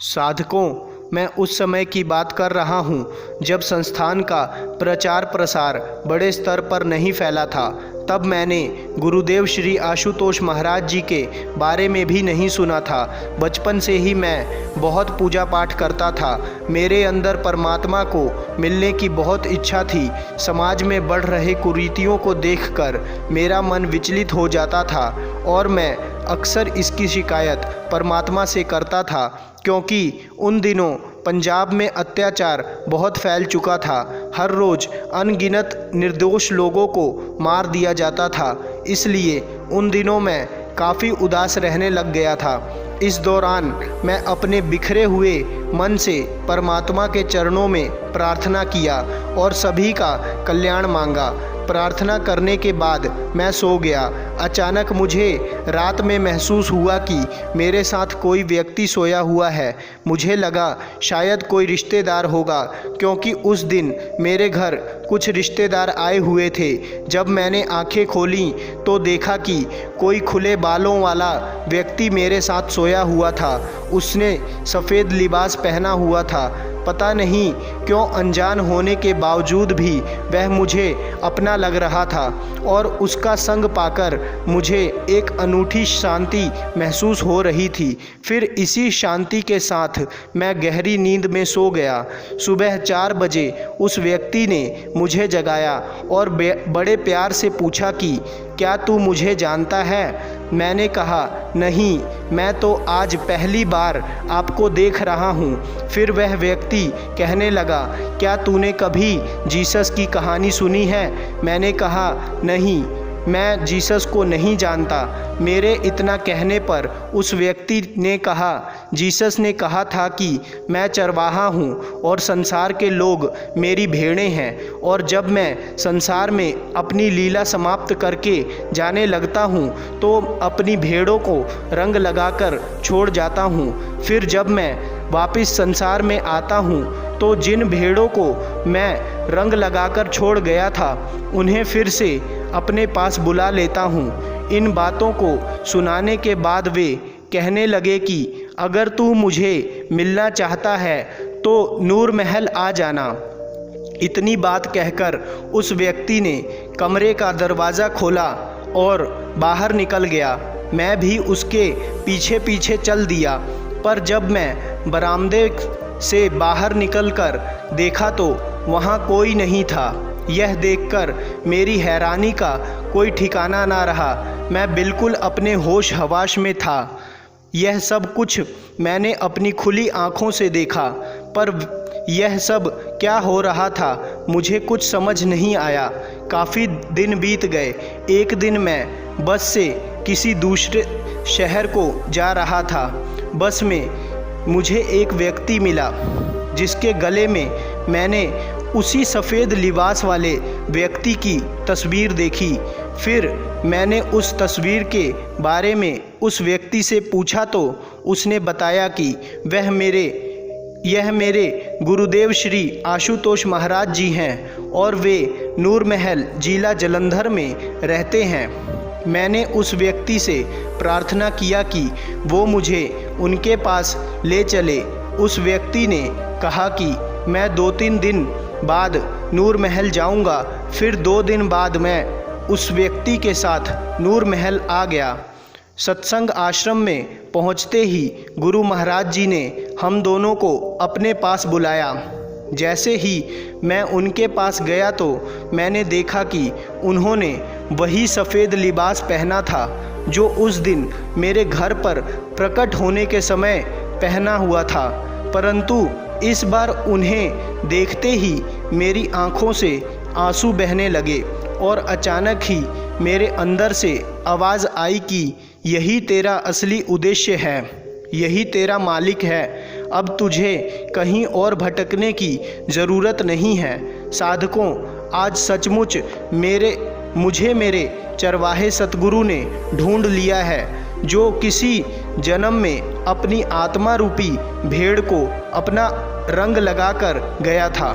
साधकों, मैं उस समय की बात कर रहा हूँ जब संस्थान का प्रचार प्रसार बड़े स्तर पर नहीं फैला था। तब मैंने गुरुदेव श्री आशुतोष महाराज जी के बारे में भी नहीं सुना था। बचपन से ही मैं बहुत पूजा पाठ करता था। मेरे अंदर परमात्मा को मिलने की बहुत इच्छा थी। समाज में बढ़ रहे कुरीतियों को देखकर मेरा मन विचलित हो जाता था और मैं अक्सर इसकी शिकायत परमात्मा से करता था, क्योंकि उन दिनों पंजाब में अत्याचार बहुत फैल चुका था। हर रोज़ अनगिनत निर्दोष लोगों को मार दिया जाता था। इसलिए उन दिनों मैं काफ़ी उदास रहने लग गया था। इस दौरान मैं अपने बिखरे हुए मन से परमात्मा के चरणों में प्रार्थना किया और सभी का कल्याण मांगा। प्रार्थना करने के बाद मैं सो गया। अचानक मुझे रात में महसूस हुआ कि मेरे साथ कोई व्यक्ति सोया हुआ है। मुझे लगा शायद कोई रिश्तेदार होगा, क्योंकि उस दिन मेरे घर कुछ रिश्तेदार आए हुए थे। जब मैंने आंखें खोलीं तो देखा कि कोई खुले बालों वाला व्यक्ति मेरे साथ सोया हुआ था। उसने सफ़ेद लिबास पहना हुआ था। पता नहीं क्यों अनजान होने के बावजूद भी वह मुझे अपना लग रहा था और उसका संग पाकर मुझे एक अनूठी शांति महसूस हो रही थी। फिर इसी शांति के साथ मैं गहरी नींद में सो गया। सुबह 4 बजे उस व्यक्ति ने मुझे जगाया और बड़े प्यार से पूछा कि क्या तू मुझे जानता है? मैंने कहा नहीं, मैं तो आज पहली बार आपको देख रहा हूँ। फिर वह व्यक्ति कहने लगा, क्या तूने कभी जीसस की कहानी सुनी है? मैंने कहा नहीं, मैं जीसस को नहीं जानता। मेरे इतना कहने पर उस व्यक्ति ने कहा, जीसस ने कहा था कि मैं चरवाहा हूँ और संसार के लोग मेरी भेड़ें हैं, और जब मैं संसार में अपनी लीला समाप्त करके जाने लगता हूँ तो अपनी भेड़ों को रंग लगाकर छोड़ जाता हूँ। फिर जब मैं वापस संसार में आता हूँ तो जिन भेड़ों को मैं रंग लगाकर छोड़ गया था उन्हें फिर से अपने पास बुला लेता हूँ। इन बातों को सुनाने के बाद वे कहने लगे कि अगर तू मुझे मिलना चाहता है तो नूर महल आ जाना। इतनी बात कहकर उस व्यक्ति ने कमरे का दरवाज़ा खोला और बाहर निकल गया। मैं भी उसके पीछे पीछे चल दिया, पर जब मैं बरामदे से बाहर निकलकर देखा तो वहाँ कोई नहीं था। यह देखकर मेरी हैरानी का कोई ठिकाना ना रहा। मैं बिल्कुल अपने होश हवास में था। यह सब कुछ मैंने अपनी खुली आँखों से देखा, पर यह सब क्या हो रहा था मुझे कुछ समझ नहीं आया। काफ़ी दिन बीत गए। एक दिन मैं बस से किसी दूसरे शहर को जा रहा था। बस में मुझे एक व्यक्ति मिला जिसके गले में मैंने उसी सफ़ेद लिबास वाले व्यक्ति की तस्वीर देखी। फिर मैंने उस तस्वीर के बारे में उस व्यक्ति से पूछा तो उसने बताया कि यह मेरे गुरुदेव श्री आशुतोष महाराज जी हैं और वे नूर महल जिला जालंधर में रहते हैं। मैंने उस व्यक्ति से प्रार्थना किया कि वो मुझे उनके पास ले चले। उस व्यक्ति ने कहा कि मैं 2-3 दिन बाद नूर महल जाऊंगा। फिर 2 दिन बाद मैं उस व्यक्ति के साथ नूर महल आ गया। सत्संग आश्रम में पहुंचते ही गुरु महाराज जी ने हम दोनों को अपने पास बुलाया। जैसे ही मैं उनके पास गया तो मैंने देखा कि उन्होंने वही सफ़ेद लिबास पहना था जो उस दिन मेरे घर पर प्रकट होने के समय पहना हुआ था, परंतु इस बार उन्हें देखते ही मेरी आँखों से आंसू बहने लगे और अचानक ही मेरे अंदर से आवाज़ आई कि यही तेरा असली उद्देश्य है, यही तेरा मालिक है। अब तुझे कहीं और भटकने की ज़रूरत नहीं है। साधकों, आज सचमुच मुझे मेरे चरवाहे सतगुरु ने ढूंढ लिया है, जो किसी जन्म में अपनी आत्मा रूपी भेड़ को अपना रंग लगाकर गया था।